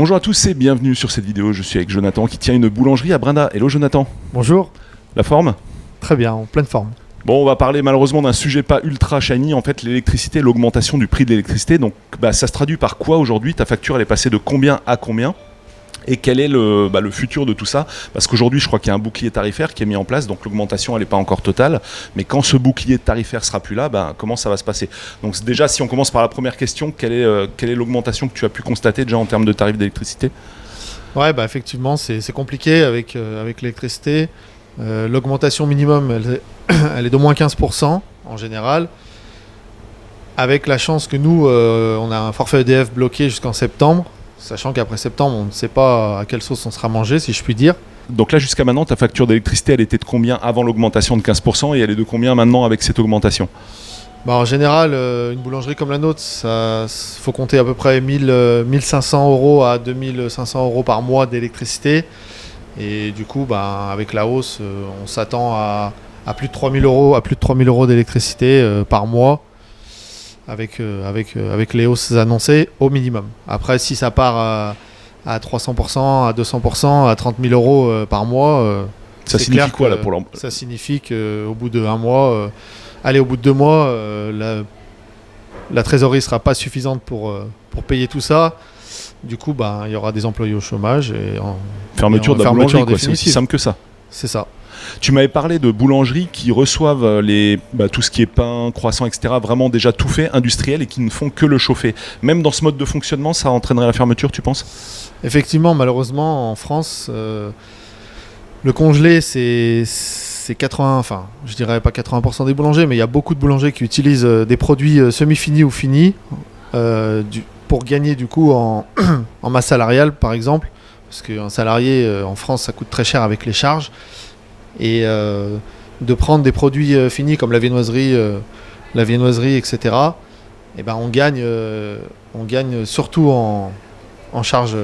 Bonjour à tous et bienvenue sur cette vidéo. Je suis avec Jonathan qui tient une boulangerie à Brinda. Hello Jonathan. Bonjour. La forme ? Très bien, en pleine forme. Bon, on va parler malheureusement d'un sujet pas ultra shiny, en fait l'électricité, l'augmentation du prix de l'électricité. Donc ça se traduit par quoi aujourd'hui ? Ta facture elle est passée de combien à combien ? Et quel est le futur de tout ça ? Parce qu'aujourd'hui, je crois qu'il y a un bouclier tarifaire qui est mis en place, donc l'augmentation, elle n'est pas encore totale. Mais quand ce bouclier tarifaire sera plus là, comment ça va se passer ? Donc déjà, si on commence par la première question, quelle est l'augmentation que tu as pu constater déjà en termes de tarifs d'électricité ? Ouais, effectivement, c'est compliqué avec l'électricité. L'augmentation minimum, elle est d'au moins 15% en général. Avec la chance que nous, on a un forfait EDF bloqué jusqu'en septembre. Sachant qu'après septembre, on ne sait pas à quelle sauce on sera mangé, si je puis dire. Donc là, jusqu'à maintenant, ta facture d'électricité, elle était de combien avant l'augmentation de 15% et elle est de combien maintenant avec cette augmentation ? En général, une boulangerie comme la nôtre, il faut compter à peu près 1500 € à 2500 € par mois d'électricité. Et du coup, avec la hausse, on s'attend à plus de 3000 €, à plus de 3000 € d'électricité par mois. Avec les hausses annoncées au minimum. Après, si ça part à 300%, à 200%, à 30 000 € par mois, ça signifie quoi là pour ça signifie qu'au bout de 1 mois, au bout de 2 mois, la trésorerie ne sera pas suffisante pour payer tout ça. Du coup, il y aura des employés au chômage. Fermeture de la boulangerie, quoi. C'est aussi simple que ça. C'est ça. Tu m'avais parlé de boulangeries qui reçoivent tout ce qui est pain, croissant, etc. Vraiment déjà tout fait, industriel, et qui ne font que le chauffer. Même dans ce mode de fonctionnement, ça entraînerait la fermeture, tu penses ? Effectivement, malheureusement, en France, le congelé, c'est 80, enfin, je dirais pas 80% des boulangers, mais il y a beaucoup de boulangers qui utilisent des produits semi-finis ou finis pour gagner du coup en masse salariale, par exemple. Parce qu'un salarié en France, ça coûte très cher avec les charges. Et de prendre des produits finis comme la viennoiserie, etc. On gagne surtout en charge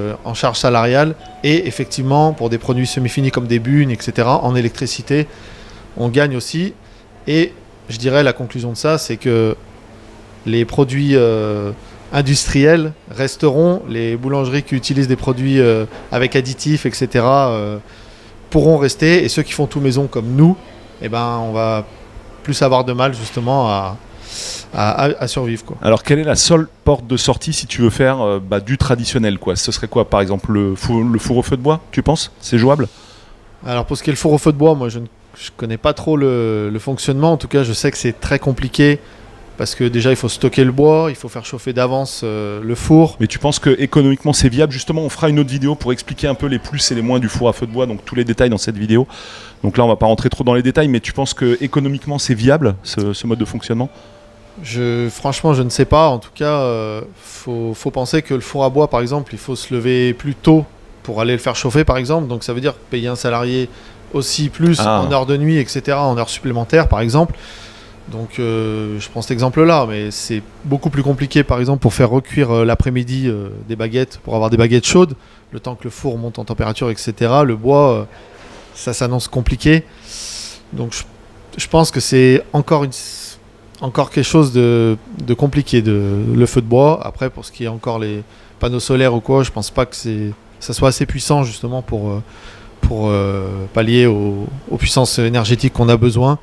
salariale, et effectivement pour des produits semi-finis comme des bunes, etc. En électricité, on gagne aussi. Et je dirais la conclusion de ça, c'est que les produits industriels resteront, les boulangeries qui utilisent des produits avec additifs, etc. Pourront rester, et ceux qui font tout maison comme nous, on va plus avoir de mal justement à survivre, quoi. Alors quelle est la seule porte de sortie si tu veux faire du traditionnel, quoi ? Ce serait quoi, par exemple le four au feu de bois, tu penses ? C'est jouable ? Alors pour ce qui est le four au feu de bois, moi je connais pas trop le fonctionnement. En tout cas, je sais que c'est très compliqué. Parce que déjà, il faut stocker le bois, il faut faire chauffer d'avance le four. Mais tu penses que économiquement c'est viable ? Justement, on fera une autre vidéo pour expliquer un peu les plus et les moins du four à feu de bois, donc tous les détails dans cette vidéo. Donc là, on va pas rentrer trop dans les détails, mais tu penses que économiquement c'est viable, ce mode de fonctionnement ? Franchement, je ne sais pas. En tout cas, faut penser que le four à bois, par exemple, il faut se lever plus tôt pour aller le faire chauffer, par exemple. Donc ça veut dire payer un salarié aussi plus en heures de nuit, etc., en heures supplémentaires, par exemple. Donc je prends cet exemple-là, mais c'est beaucoup plus compliqué, par exemple, pour faire recuire l'après-midi des baguettes, pour avoir des baguettes chaudes, le temps que le four monte en température, etc. Le bois, ça s'annonce compliqué. Donc je pense que c'est encore quelque chose de compliqué, le feu de bois. Après, pour ce qui est encore les panneaux solaires ou quoi, je pense pas que ça soit assez puissant justement pour pallier aux puissances énergétiques qu'on a besoin.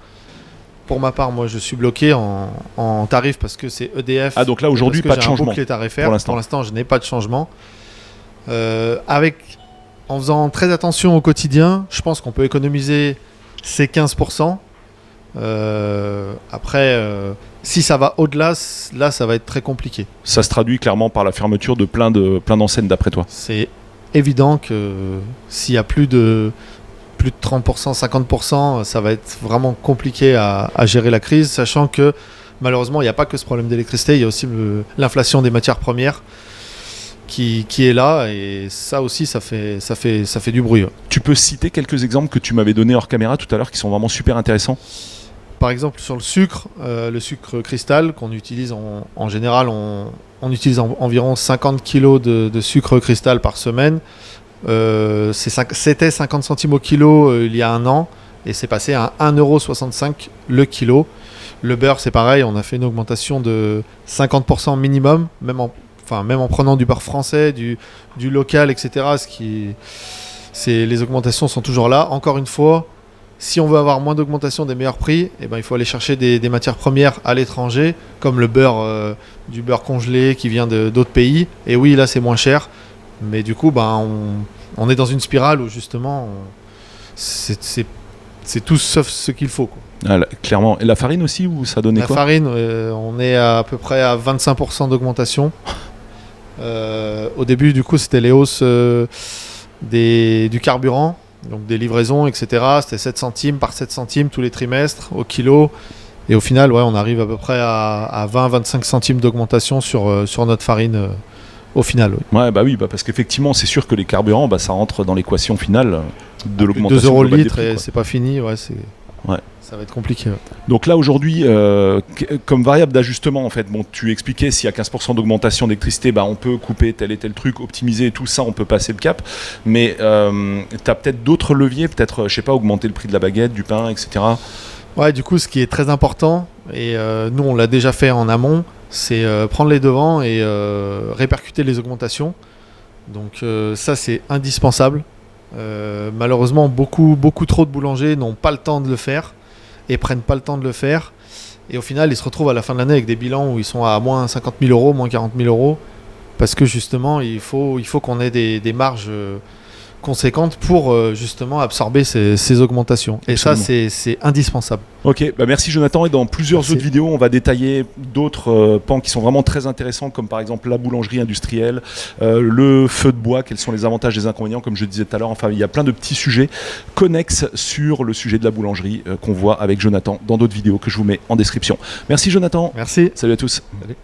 Pour ma part, moi, je suis bloqué en tarif parce que c'est EDF. Ah, donc là, aujourd'hui, pas de changement pour l'instant, je n'ai pas de changement. En faisant très attention au quotidien, je pense qu'on peut économiser ces 15%. Après, si ça va au-delà, là, ça va être très compliqué. Ça se traduit clairement par la fermeture de plein d'enseignes, d'après toi ? C'est évident que s'il y a plus de 30%, 50%, ça va être vraiment compliqué à gérer la crise, sachant que malheureusement, il n'y a pas que ce problème d'électricité, il y a aussi l'inflation des matières premières qui est là, et ça aussi, ça fait du bruit. Tu peux citer quelques exemples que tu m'avais donnés hors caméra tout à l'heure qui sont vraiment super intéressants ? Par exemple, sur le sucre cristal qu'on utilise en général, on utilise environ 50 kg de sucre cristal par semaine. C'était 50 centimes au kilo il y a un an, et c'est passé à 1,65 € le kilo. Le beurre, c'est pareil, on a fait une augmentation de 50% minimum, même même en prenant du beurre français, du local, etc. Les augmentations sont toujours là. Encore une fois, si on veut avoir moins d'augmentation, des meilleurs prix, il faut aller chercher des matières premières à l'étranger, comme le beurre, du beurre congelé qui vient d'autres pays. Et oui, là, c'est moins cher. Mais du coup, on est dans une spirale où justement, c'est tout sauf ce qu'il faut, quoi. Ah, clairement. Et la farine aussi, ou ça donnait quoi ? La farine, on est à peu près à 25% d'augmentation. Au début, du coup, c'était les hausses du carburant. Donc des livraisons, etc. C'était 7 centimes par 7 centimes tous les trimestres au kilo. Et au final, on arrive à peu près à 20-25 centimes d'augmentation sur notre farine au final. Oui. Ouais, parce qu'effectivement, c'est sûr que les carburants, ça rentre dans l'équation finale de l'augmentation. 2 euros le globale des litre prix, et quoi. c'est pas fini. Ouais. Ça va être compliqué. Ouais. Donc là, aujourd'hui, comme variable d'ajustement, en fait, tu expliquais s'il y a 15% d'augmentation d'électricité, on peut couper tel et tel truc, optimiser tout ça, on peut passer le cap. Mais tu as peut-être d'autres leviers, peut-être, je sais pas, augmenter le prix de la baguette, du pain, etc. Ouais, du coup, ce qui est très important, et nous, on l'a déjà fait en amont, c'est prendre les devants et répercuter les augmentations. Donc ça, c'est indispensable. Malheureusement, beaucoup trop de boulangers n'ont pas le temps de le faire et prennent pas le temps de le faire. Et au final, ils se retrouvent à la fin de l'année avec des bilans où ils sont à moins 50 000 euros, moins 40 000 euros. Parce que justement, il faut qu'on ait des marges conséquentes pour justement absorber ces augmentations. Et Absolument. ça, c'est indispensable. Ok, merci Jonathan. Et dans plusieurs autres vidéos, on va détailler d'autres pans qui sont vraiment très intéressants, comme par exemple la boulangerie industrielle, le feu de bois, quels sont les avantages et les inconvénients, comme je disais tout à l'heure. Enfin, il y a plein de petits sujets connexes sur le sujet de la boulangerie qu'on voit avec Jonathan dans d'autres vidéos que je vous mets en description. Merci Jonathan. Merci. Salut à tous. Salut.